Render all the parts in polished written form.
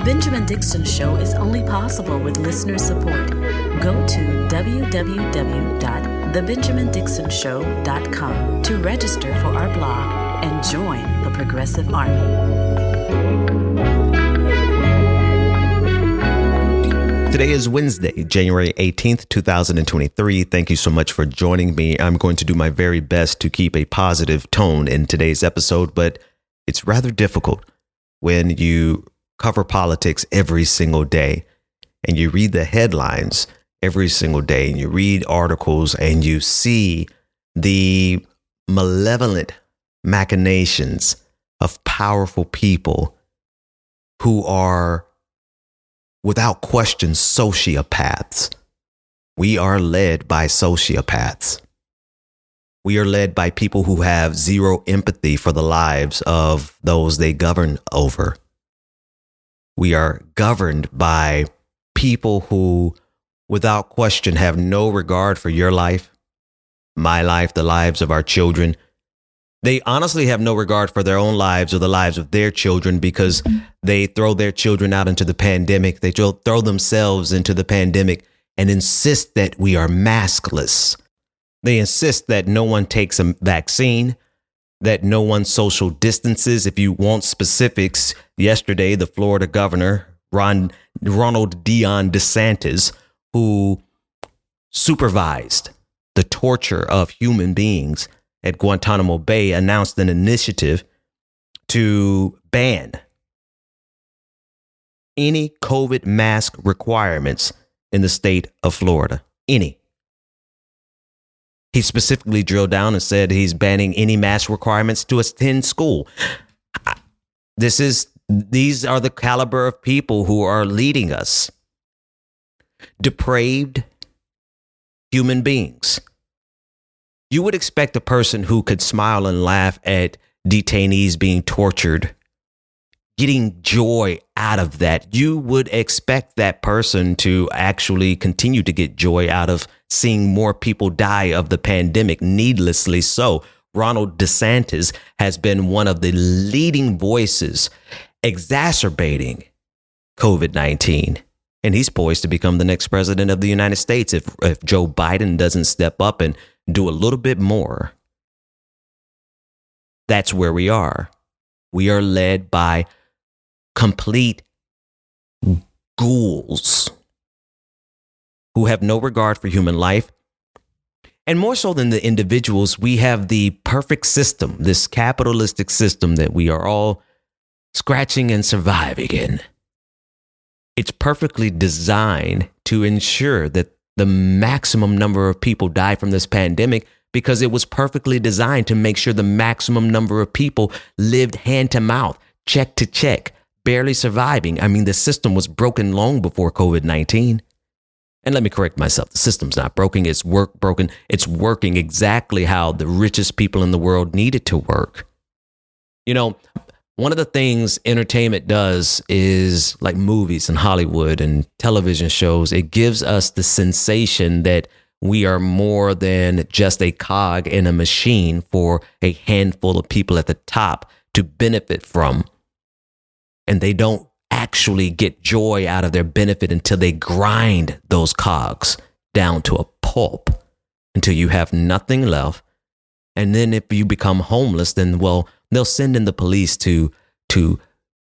Benjamin Dixon Show is only possible with listener support. Go to www.thebenjamindixonshow.com to register for our blog and join the Progressive Army. Today is Wednesday, January 18th, 2023. Thank you so much for joining me. I'm going to do my very best to keep a positive tone in today's episode, but it's rather difficult when you cover politics every single day and you read the headlines every single day and you read articles and you see the malevolent machinations of powerful people who are without question sociopaths. We are led by sociopaths. We are led by people who have zero empathy for the lives of those they govern over. We are governed by people who, without question, have no regard for your life, my life, the lives of our children. They honestly have no regard for their own lives or the lives of their children because they throw their children out into the pandemic. They throw themselves into the pandemic and insist that we are maskless. They insist that no one takes a vaccine, that no one social distances. If you want specifics, yesterday, the Florida governor, Ronald DeSantis, who supervised the torture of human beings at Guantanamo Bay, announced an initiative to ban any COVID mask requirements in the state of Florida. Any. He specifically drilled down and said he's banning any mask requirements to attend school. These are the caliber of people who are leading us. Depraved human beings. You would expect a person who could smile and laugh at detainees being tortured, getting joy out of that. You would expect that person to actually continue to get joy out of seeing more people die of the pandemic needlessly so. Ronald DeSantis has been one of the leading voices exacerbating COVID-19. And he's poised to become the next president of the United States if Joe Biden doesn't step up and do a little bit more. That's where we are. We are led by complete ghouls who have no regard for human life. And more so than the individuals, we have the perfect system, this capitalistic system that we are all scratching and surviving in. It's perfectly designed to ensure that the maximum number of people die from this pandemic because it was perfectly designed to make sure the maximum number of people lived hand to mouth, check to check, barely surviving. I mean, the system was broken long before COVID-19. And let me correct myself. The system's not broken. It's broken. It's working exactly how the richest people in the world need it to work. You know, one of the things entertainment does is, like movies and Hollywood and television shows, it gives us the sensation that we are more than just a cog in a machine for a handful of people at the top to benefit from. And they don't actually get joy out of their benefit until they grind those cogs down to a pulp until you have nothing left. And then if you become homeless, then, well, they'll send in the police to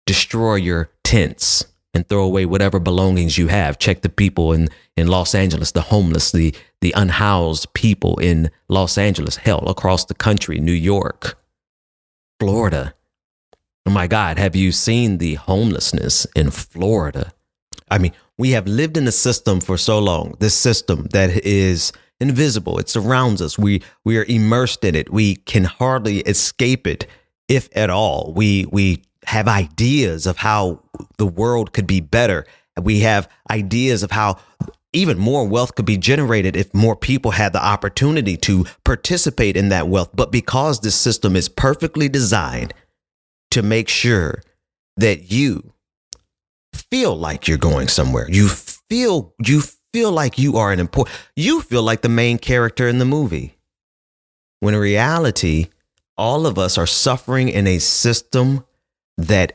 destroy your tents and throw away whatever belongings you have. Check the people in Los Angeles, the homeless, the unhoused people in Los Angeles, hell, across the country, New York, Florida. Oh my God, have you seen the homelessness in Florida? I mean, we have lived in the system for so long, this system that is invisible. It surrounds us. We are immersed in it. We can hardly escape it, if at all. We have ideas of how the world could be better. We have ideas of how even more wealth could be generated if more people had the opportunity to participate in that wealth. But because this system is perfectly designed to make sure that you feel like you're going somewhere, you feel like you are you feel like the main character in the movie, when in reality, all of us are suffering in a system that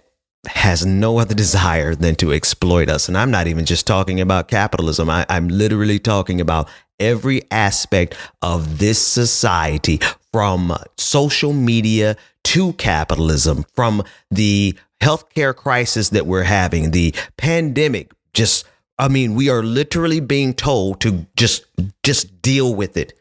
has no other desire than to exploit us. And I'm not even just talking about capitalism. I'm literally talking about every aspect of this society, from social media to capitalism, from the healthcare crisis that we're having, the pandemic. We are literally being told to just deal with it.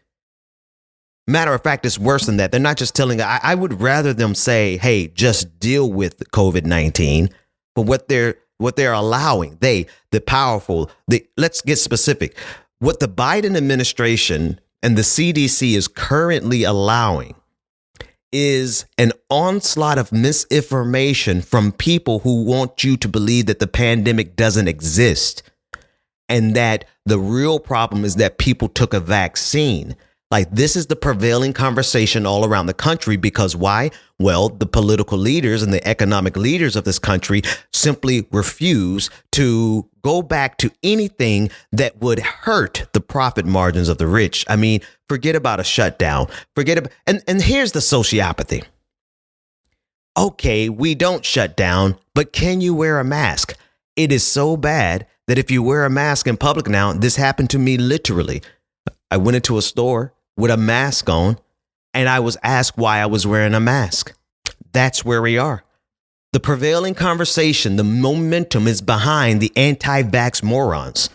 Matter of fact, it's worse than that. They're not just telling. I would rather them say, "Hey, just deal with COVID-19." But what they're allowing, the powerful, let's get specific. What the Biden administration and the CDC is currently allowing is an onslaught of misinformation from people who want you to believe that the pandemic doesn't exist, and that the real problem is that people took a vaccine. Like, this is the prevailing conversation all around the country. Because why? Well, the political leaders and the economic leaders of this country simply refuse to go back to anything that would hurt the profit margins of the rich. I mean, forget about a shutdown. And here's the sociopathy. Okay, we don't shut down, but can you wear a mask? It is so bad that if you wear a mask in public now, this happened to me literally. I went into a store with a mask on, and I was asked why I was wearing a mask. That's where we are. The prevailing conversation, the momentum is behind the anti-vax morons.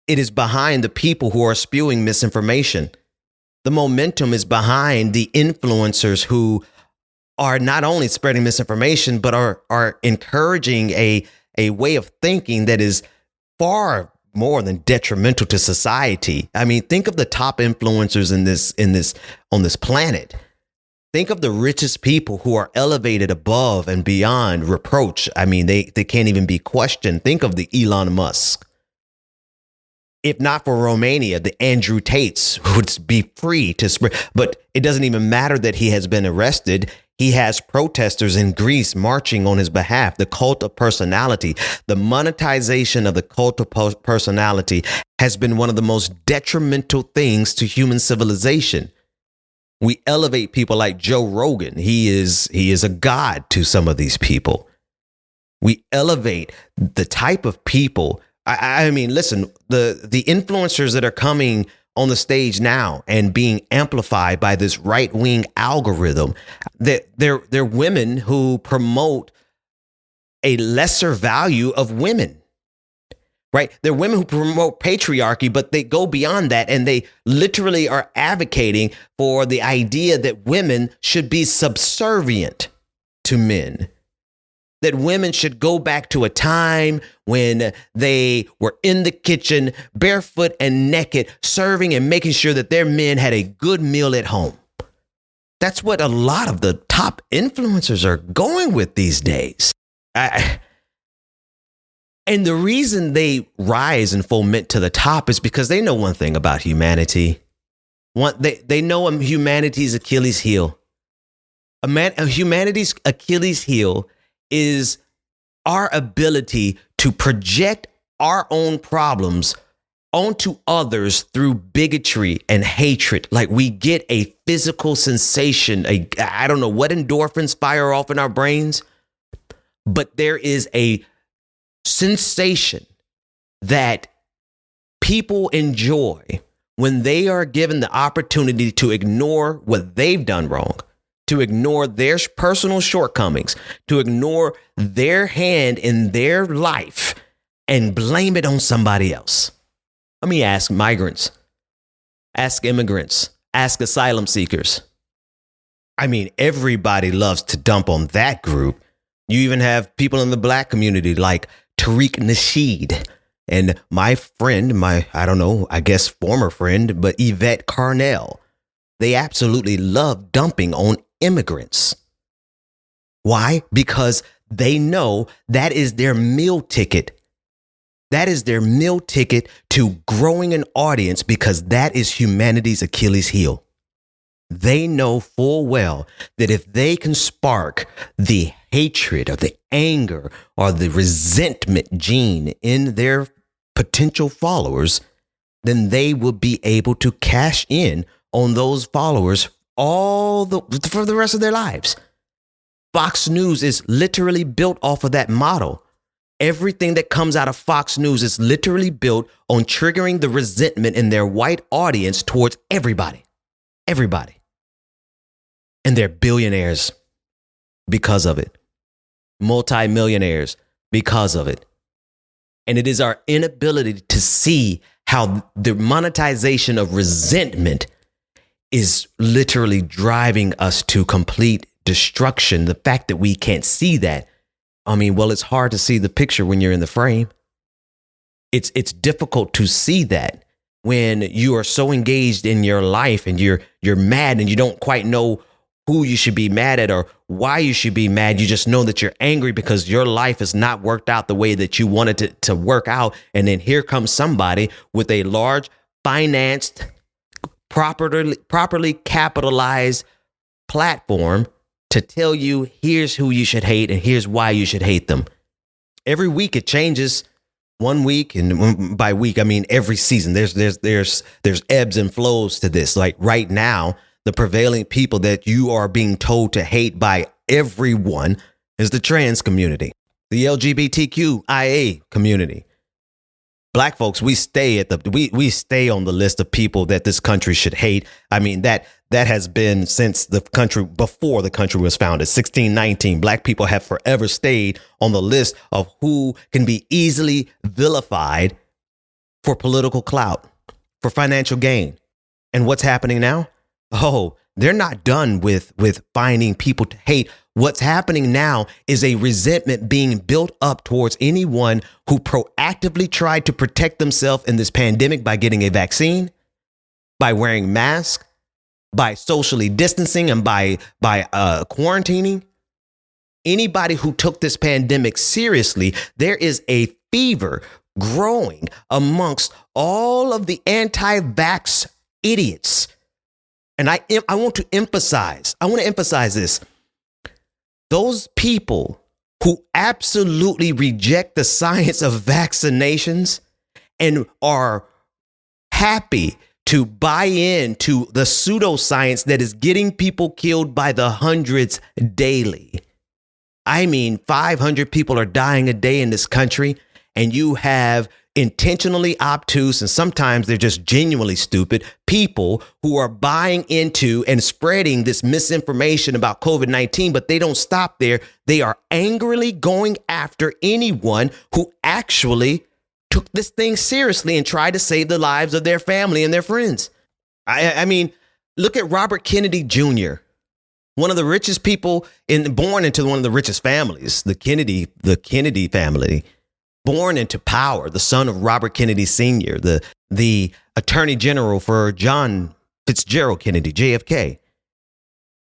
It is behind the people who are spewing misinformation. The momentum is behind the influencers who are not only spreading misinformation, but are encouraging a way of thinking that is far more than detrimental to society. I mean, think of the top influencers on this planet. Think of the richest people who are elevated above and beyond reproach. I mean, they can't even be questioned. Think of the Elon Musk. If not for Romania, the Andrew Tates would be free to spread. But it doesn't even matter that he has been arrested. He has protesters in Greece marching on his behalf. The cult of personality, the monetization of the cult of personality has been one of the most detrimental things to human civilization. We elevate people like Joe Rogan. He is a god to some of these people. We elevate the type of people. I mean, listen, the influencers that are coming on the stage now and being amplified by this right-wing algorithm, that they're women who promote a lesser value of women, right? They're women who promote patriarchy, but they go beyond that, and they literally are advocating for the idea that women should be subservient to men. That women should go back to a time when they were in the kitchen, barefoot and naked, serving and making sure that their men had a good meal at home. That's what a lot of the top influencers are going with these days. And the reason they rise and foment to the top is because they know one thing about humanity. They know humanity's Achilles heel. Humanity's Achilles heel is our ability to project our own problems onto others through bigotry and hatred. Like, we get a physical sensation, I don't know what endorphins fire off in our brains, but there is a sensation that people enjoy when they are given the opportunity to ignore what they've done wrong, to ignore their personal shortcomings, to ignore their hand in their life and blame it on somebody else. Let me ask migrants, ask immigrants, ask asylum seekers. I mean, everybody loves to dump on that group. You even have people in the black community like Tariq Nasheed and my friend, former friend, but Yvette Carnell. They absolutely love dumping on immigrants. Why? Because they know that is their meal ticket. That is their meal ticket to growing an audience, because that is humanity's Achilles heel. They know full well that if they can spark the hatred or the anger or the resentment gene in their potential followers, then they will be able to cash in on those followers for the rest of their lives. Fox News is literally built off of that model. Everything that comes out of Fox News is literally built on triggering the resentment in their white audience towards everybody. Everybody. And they're billionaires because of it. Multi-millionaires because of it. And it is our inability to see how the monetization of resentment is literally driving us to complete destruction. The fact that we can't see that, I mean, well, it's hard to see the picture when you're in the frame. It's difficult to see that when you are so engaged in your life and you're mad and you don't quite know who you should be mad at or why you should be mad. You just know that you're angry because your life has not worked out the way that you wanted it to work out. And then here comes somebody with a large, financed, properly capitalized platform to tell you here's who you should hate and here's why you should hate them. Every week it changes. 1 week, and by week I mean every season. There's ebbs and flows to this. Like right now, the prevailing people that you are being told to hate by everyone is the trans community, the LGBTQIA community. Black folks, we stay on the list of people that this country should hate. I mean, that has been since the country, before the country was founded, 1619. Black people have forever stayed on the list of who can be easily vilified for political clout, for financial gain. And what's happening now? Oh, they're not done with finding people to hate. What's happening now is a resentment being built up towards anyone who proactively tried to protect themselves in this pandemic by getting a vaccine, by wearing masks, by socially distancing, and by quarantining. Anybody who took this pandemic seriously, there is a fever growing amongst all of the anti-vax idiots. And I want to emphasize this. Those people who absolutely reject the science of vaccinations and are happy to buy into the pseudoscience that is getting people killed by the hundreds daily. I mean, 500 people are dying a day in this country, and you have intentionally obtuse, and sometimes they're just genuinely stupid, people who are buying into and spreading this misinformation about COVID-19, but they don't stop there. They are angrily going after anyone who actually took this thing seriously and tried to save the lives of their family and their friends. I mean, look at Robert Kennedy Jr., one of the richest people born into one of the richest families, the Kennedy family. Born into power, the son of Robert Kennedy Sr., the attorney general for John Fitzgerald Kennedy, JFK.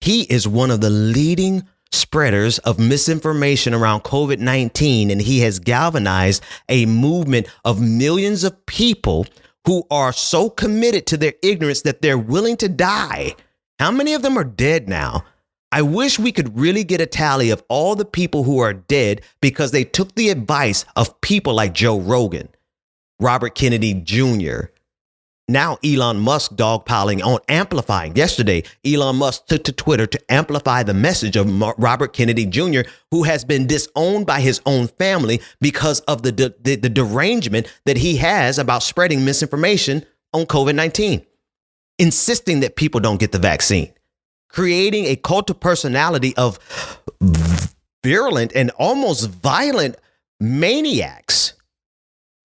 He is one of the leading spreaders of misinformation around COVID-19, and he has galvanized a movement of millions of people who are so committed to their ignorance that they're willing to die. How many of them are dead now? I wish we could really get a tally of all the people who are dead because they took the advice of people like Joe Rogan, Robert Kennedy Jr., now Elon Musk dogpiling on amplifying. Yesterday, Elon Musk took to Twitter to amplify the message of Robert Kennedy Jr., who has been disowned by his own family because of the derangement that he has about spreading misinformation on COVID-19, insisting that people don't get the vaccine, creating a cult of personality of virulent and almost violent maniacs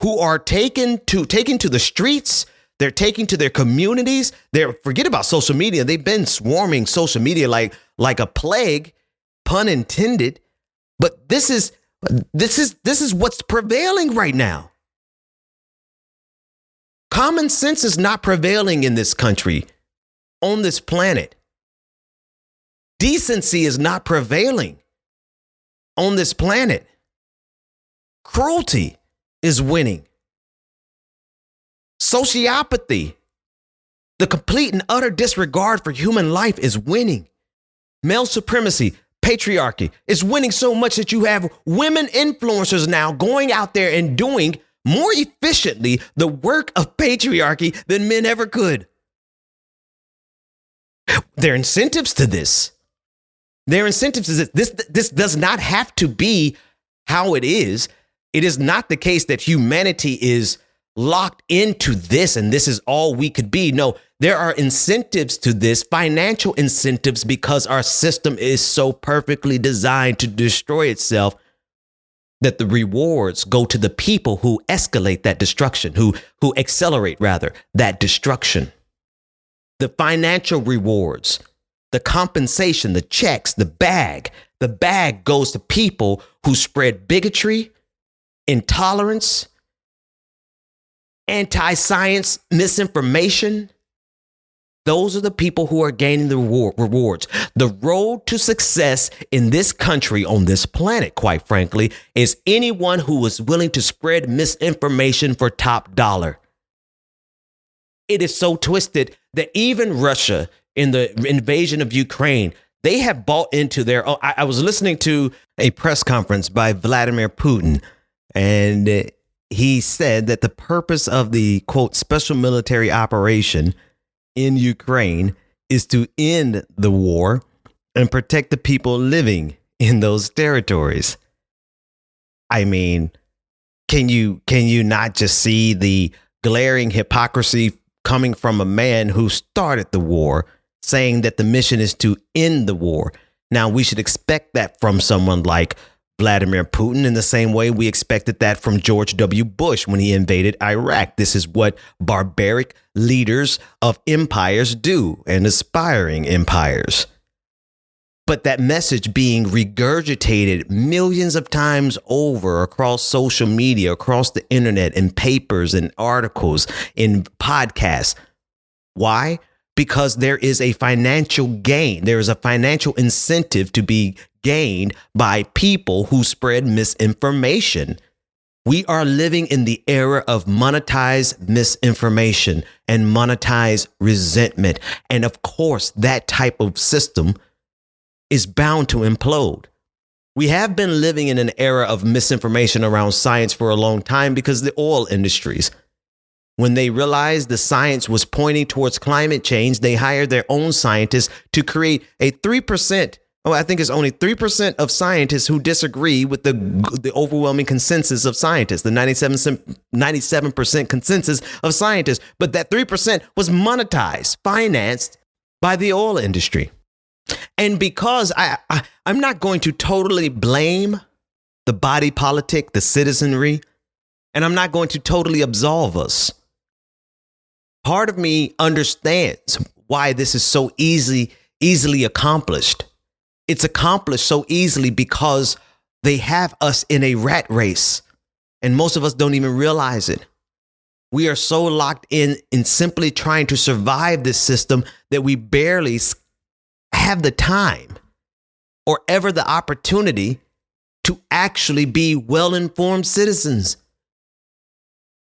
who are taken to the streets. They're taking to their communities. Forget about social media. They've been swarming social media like a plague, pun intended. But this is what's prevailing right now. Common sense is not prevailing in this country, on this planet. Decency is not prevailing on this planet. Cruelty is winning. Sociopathy, the complete and utter disregard for human life, is winning. Male supremacy, patriarchy is winning so much that you have women influencers now going out there and doing more efficiently the work of patriarchy than men ever could. There are incentives to this. Their incentives is that this does not have to be how it is. It is not the case that humanity is locked into this and this is all we could be. No, there are incentives to this, financial incentives, because our system is so perfectly designed to destroy itself that the rewards go to the people who escalate that destruction, who accelerate rather that destruction. The financial rewards, the compensation, the checks, the bag goes to people who spread bigotry, intolerance, anti-science, misinformation. Those are the people who are gaining the rewards. The road to success in this country, on this planet, quite frankly, is anyone who is willing to spread misinformation for top dollar. It is so twisted that even Russia, in the invasion of Ukraine, they have bought into their own. I was listening to a press conference by Vladimir Putin, and he said that the purpose of the, quote, special military operation in Ukraine is to end the war and protect the people living in those territories. I mean, can you not just see the glaring hypocrisy coming from a man who started the war, saying that the mission is to end the war? Now, we should expect that from someone like Vladimir Putin in the same way we expected that from George W. Bush when he invaded Iraq. This is what barbaric leaders of empires do, and aspiring empires. But that message being regurgitated millions of times over across social media, across the internet, in papers and articles, in podcasts. Why? Because there is a financial gain. There is a financial incentive to be gained by people who spread misinformation. We are living in the era of monetized misinformation and monetized resentment. And of course, that type of system is bound to implode. We have been living in an era of misinformation around science for a long time because the oil industries, when they realized the science was pointing towards climate change, they hired their own scientists to create a 3%. I think it's only 3% of scientists who disagree with the overwhelming consensus of scientists, the 97% consensus of scientists. But that 3% was monetized, financed by the oil industry. And because I'm not going to totally blame the body politic, the citizenry, and I'm not going to totally absolve us. Part of me understands why this is so easily accomplished. It's accomplished so easily because they have us in a rat race, and most of us don't even realize it. We are so locked in simply trying to survive this system that we barely have the time or ever the opportunity to actually be well-informed citizens.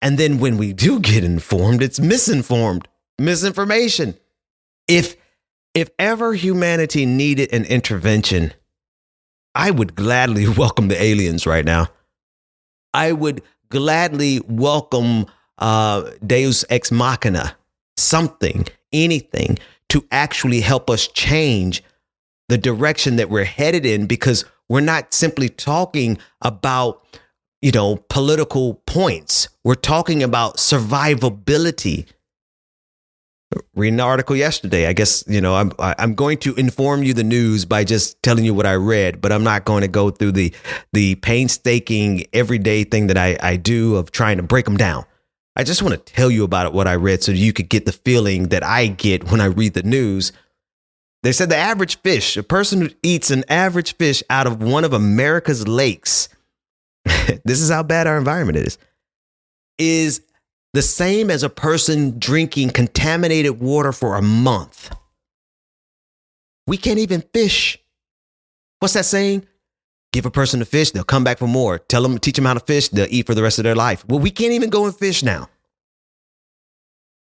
And then when we do get informed, it's misinformation. If ever humanity needed an intervention, I would gladly welcome the aliens right now. I would gladly welcome Deus Ex Machina, something, anything to actually help us change the direction that we're headed in, because we're not simply talking about, political points. We're talking about survivability. Reading an article yesterday, I guess, I'm going to inform you the news by just telling you what I read, but I'm not going to go through the painstaking everyday thing that I do of trying to break them down. I just want to tell you about what I read so you could get the feeling that I get when I read the news. They said the average fish, a person who eats an average fish out of one of America's lakes, this is how bad our environment is the same as a person drinking contaminated water for a month. We can't even fish. What's that saying? Give a person a fish, they'll come back for more. Teach them how to fish, they'll eat for the rest of their life. Well, we can't even go and fish now.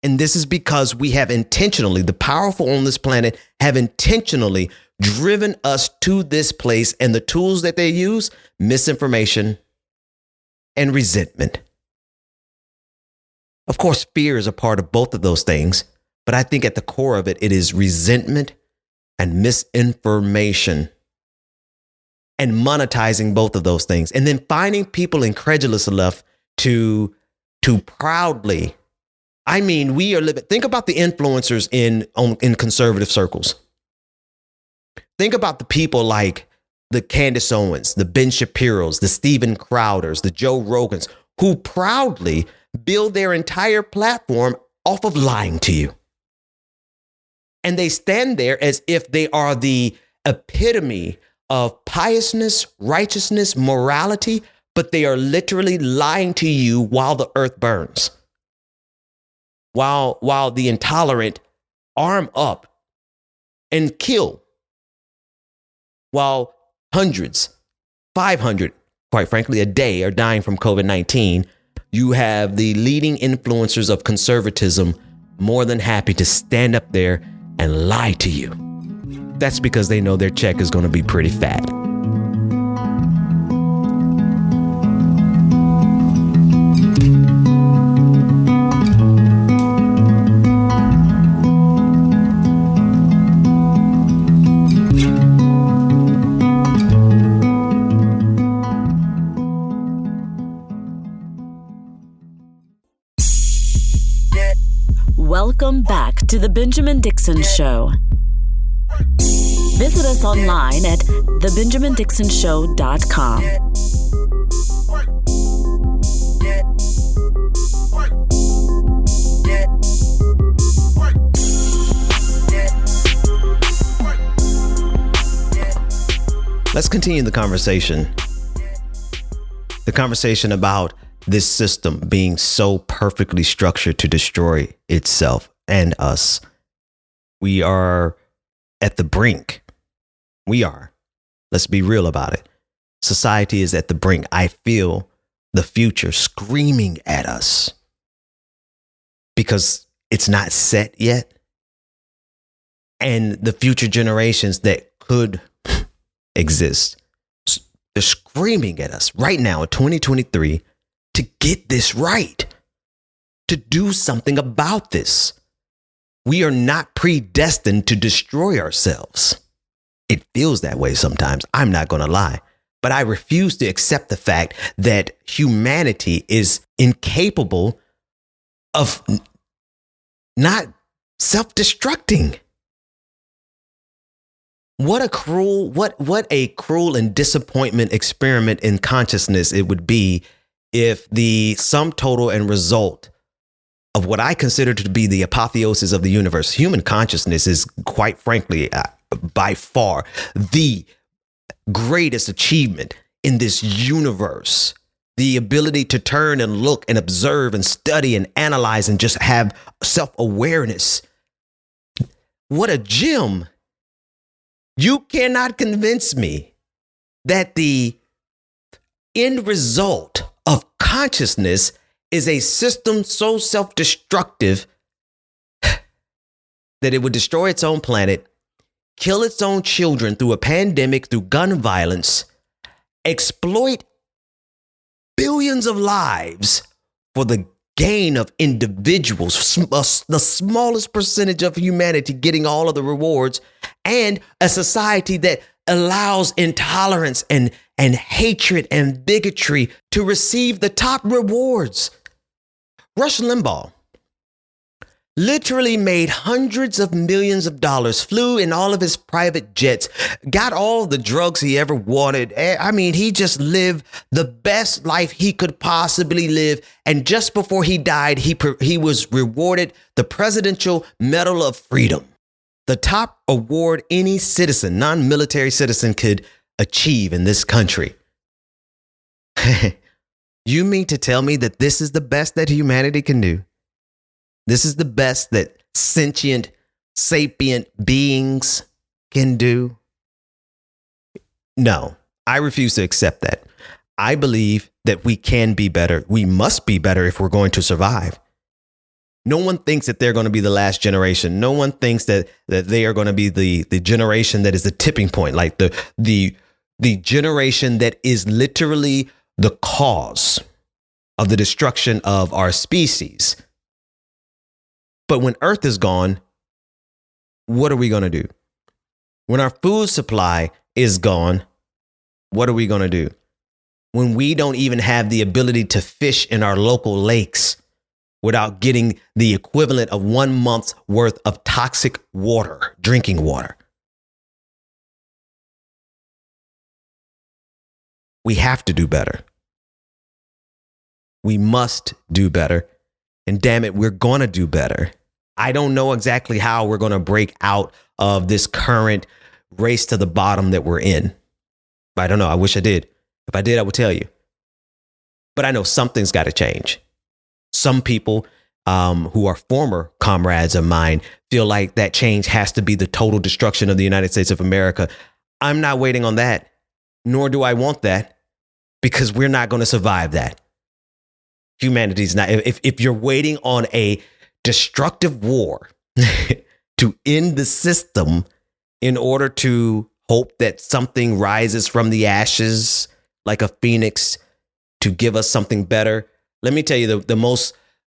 And this is because we have intentionally, the powerful on this planet have intentionally driven us to this place, and the tools that they use, misinformation and resentment. Of course, fear is a part of both of those things, but I think at the core of it, it is resentment and misinformation. and monetizing both of those things, and then finding people incredulous enough to proudly. I mean, we are living. Think about the influencers in conservative circles. Think about the people like the Candace Owens, the Ben Shapiro's, the Steven Crowders, the Joe Rogans, who proudly build their entire platform off of lying to you. And they stand there as if they are the epitome of piousness, righteousness, morality, but they are literally lying to you while the earth burns. While the intolerant arm up and kill. While hundreds, 500, quite frankly, a day are dying from COVID-19, you have the leading influencers of conservatism more than happy to stand up there and lie to you. That's because they know their check is going to be pretty fat. Welcome back to The Benjamin Dixon Show. Visit us online at thebenjamindixonshow.com. Let's continue the conversation. The conversation about this system being so perfectly structured to destroy itself and us. We are at the brink. We are. Let's be real about it. Society is at the brink. I feel the future screaming at us because it's not set yet. And the future generations that could exist, they're screaming at us right now in 2023 to get this right, to do something about this. We are not predestined to destroy ourselves. It feels that way sometimes. I'm not going to lie, but I refuse to accept the fact that humanity is incapable of not self-destructing. What a cruel and disappointment experiment in consciousness it would be if the sum total and result of what I consider to be the apotheosis of the universe, human consciousness, is quite frankly, by far the greatest achievement in this universe. The ability to turn and look and observe and study and analyze and just have self-awareness. What a gem. You cannot convince me that the end result of consciousness is a system so self-destructive that it would destroy its own planet, kill its own children through a pandemic, through gun violence, exploit billions of lives for the gain of individuals, the smallest percentage of humanity getting all of the rewards, and a society that allows intolerance and hatred and bigotry to receive the top rewards. Rush Limbaugh literally made hundreds of millions of dollars, flew in all of his private jets, got all the drugs he ever wanted. I mean, he just lived the best life he could possibly live. And just before he died, he was rewarded the Presidential Medal of Freedom, the top award any citizen, non-military citizen, could achieve in this country. You mean to tell me that this is the best that humanity can do? This is the best that sentient, sapient beings can do? No, I refuse to accept that. I believe that we can be better. We must be better if we're going to survive. No one thinks that they're going to be the last generation. No one thinks that they are going to be the generation that is the tipping point, like the generation that is literally the cause of the destruction of our species. But when Earth is gone, what are we going to do? When our food supply is gone, what are we going to do? When we don't even have the ability to fish in our local lakes without getting the equivalent of 1 month's worth of toxic water, drinking water. We have to do better. We must do better. And damn it, we're going to do better. I don't know exactly how we're going to break out of this current race to the bottom that we're in. I don't know. I wish I did. If I did, I would tell you. But I know something's got to change. Some people who are former comrades of mine feel like that change has to be the total destruction of the United States of America. I'm not waiting on that, nor do I want that, because we're not going to survive that. Humanity's not. If you're waiting on a destructive war to end the system in order to hope that something rises from the ashes like a phoenix to give us something better, let me tell you, the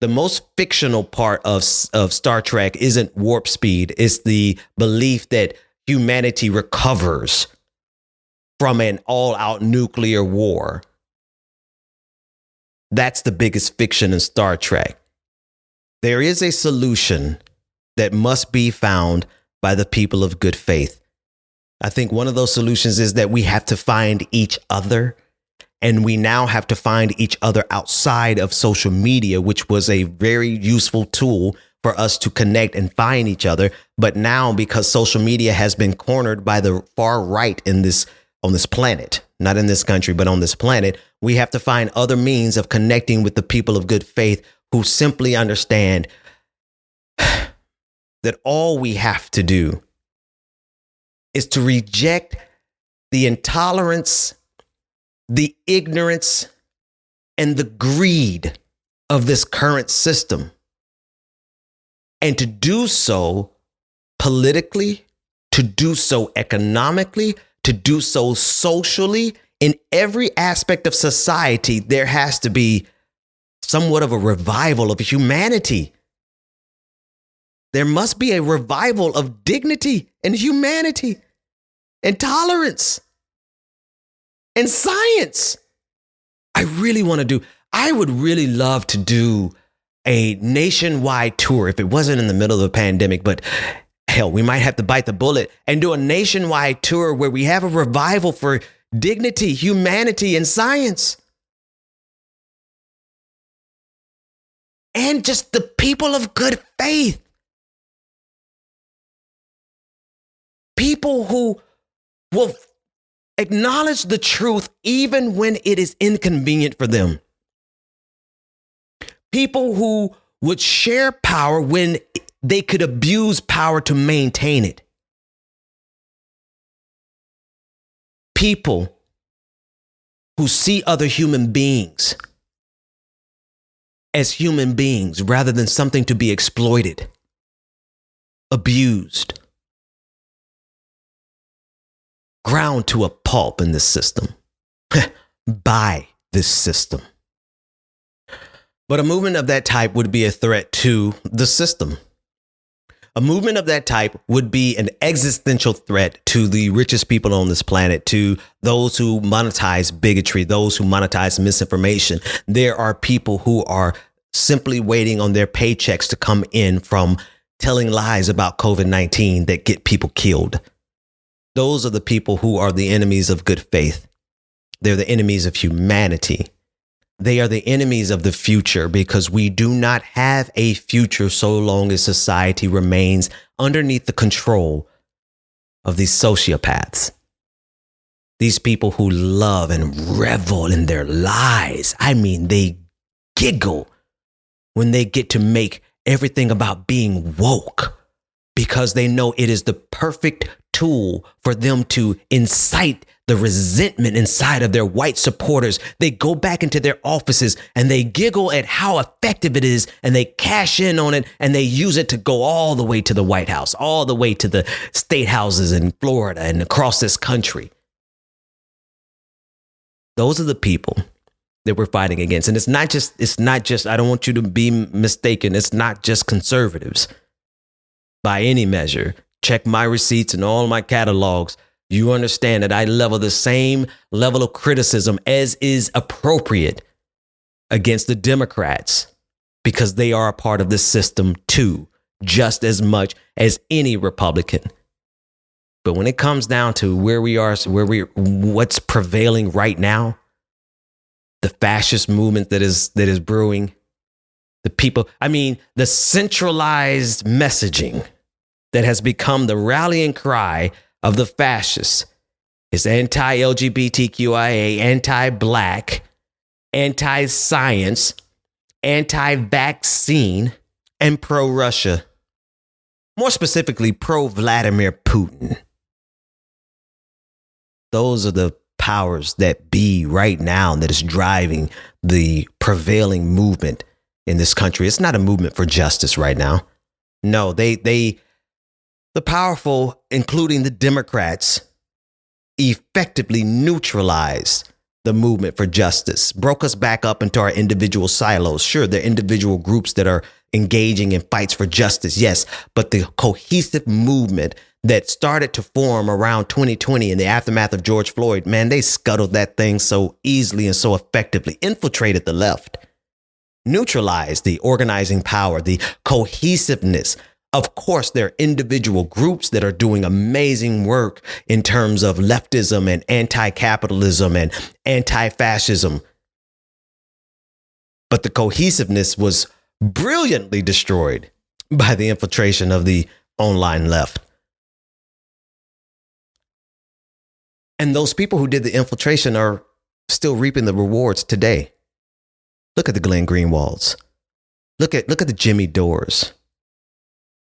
most fictional part of Star Trek isn't warp speed. It's the belief that humanity recovers from an all-out nuclear war. That's the biggest fiction in Star Trek. There is a solution that must be found by the people of good faith. I think one of those solutions is that we have to find each other. And we now have to find each other outside of social media, which was a very useful tool for us to connect and find each other. But now, because social media has been cornered by the far right on this planet, not in this country, but on this planet, we have to find other means of connecting with the people of good faith who simply understand that all we have to do is to reject the intolerance, the ignorance, and the greed of this current system. And to do so politically, to do so economically, to do so socially, in every aspect of society, there has to be somewhat of a revival of humanity. There must be a revival of dignity and humanity and tolerance and science. I would really love to do a nationwide tour if it wasn't in the middle of the pandemic, but hell, we might have to bite the bullet and do a nationwide tour where we have a revival for dignity, humanity, and science. And just the people of good faith. People who will acknowledge the truth even when it is inconvenient for them. People who would share power when they could abuse power to maintain it. People who see other human beings as human beings rather than something to be exploited, abused, ground to a pulp in this system by this system. But a movement of that type would be a threat to the system. A movement of that type would be an existential threat to the richest people on this planet, to those who monetize bigotry, those who monetize misinformation. There are people who are simply waiting on their paychecks to come in from telling lies about COVID-19 that get people killed. Those are the people who are the enemies of good faith. They're the enemies of humanity. They are the enemies of the future because we do not have a future so long as society remains underneath the control of these sociopaths. These people who love and revel in their lies. I mean, they giggle when they get to make everything about being woke because they know it is the perfect tool for them to incite the resentment inside of their white supporters. They go back into their offices and they giggle at how effective it is and they cash in on it and they use it to go all the way to the White House, all the way to the state houses in Florida and across this country. Those are the people that we're fighting against. And it's not just, I don't want you to be mistaken. It's not just conservatives by any measure. Check my receipts and all my catalogs. you understand that I level the same level of criticism as is appropriate against the Democrats, because they are a part of the system too, just as much as any Republican. But when it comes down to what's prevailing right now, the fascist movement that is brewing, the centralized messaging that has become the rallying cry of the fascists is anti-LGBTQIA, anti-black, anti-science, anti-vaccine, and pro-Russia. More specifically, pro-Vladimir Putin. Those are the powers that be right now that is driving the prevailing movement in this country. It's not a movement for justice right now. No, the powerful, including the Democrats, effectively neutralized the movement for justice, broke us back up into our individual silos. Sure, there are individual groups that are engaging in fights for justice, yes, but the cohesive movement that started to form around 2020 in the aftermath of George Floyd, man, they scuttled that thing so easily and so effectively, infiltrated the left, neutralized the organizing power, the cohesiveness. Of course, there are individual groups that are doing amazing work in terms of leftism and anti-capitalism and anti-fascism. But the cohesiveness was brilliantly destroyed by the infiltration of the online left. And those people who did the infiltration are still reaping the rewards today. Look at the Glenn Greenwalds. Look at the Jimmy Dores.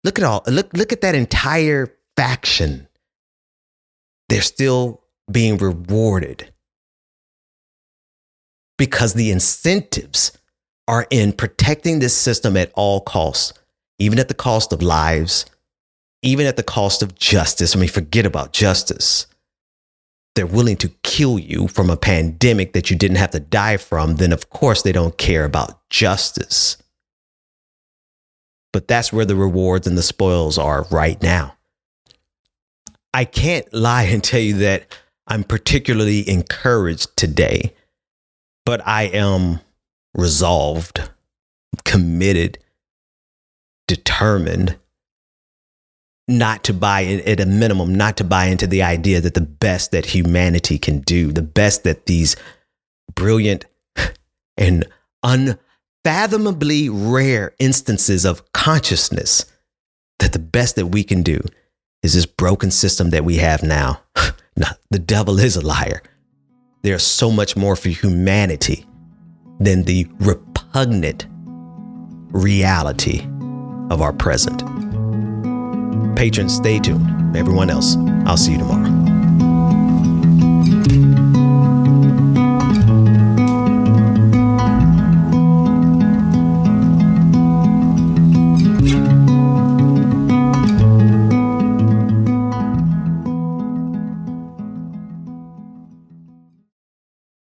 Look at that entire faction. They're still being rewarded because the incentives are in protecting this system at all costs, even at the cost of lives, even at the cost of justice. Forget about justice. They're willing to kill you from a pandemic that you didn't have to die from. Then, of course, they don't care about justice. But that's where the rewards and the spoils are right now. I can't lie and tell you that I'm particularly encouraged today, but I am resolved, committed, determined not to buy, at a minimum, not to buy into the idea that the best that humanity can do, the best that these brilliant and unfathomably rare instances of consciousness, that the best that we can do is this broken system that we have now. No, the devil is a liar. There's so much more for humanity than the repugnant reality of our present. Patrons, stay tuned. Everyone else, I'll see you tomorrow.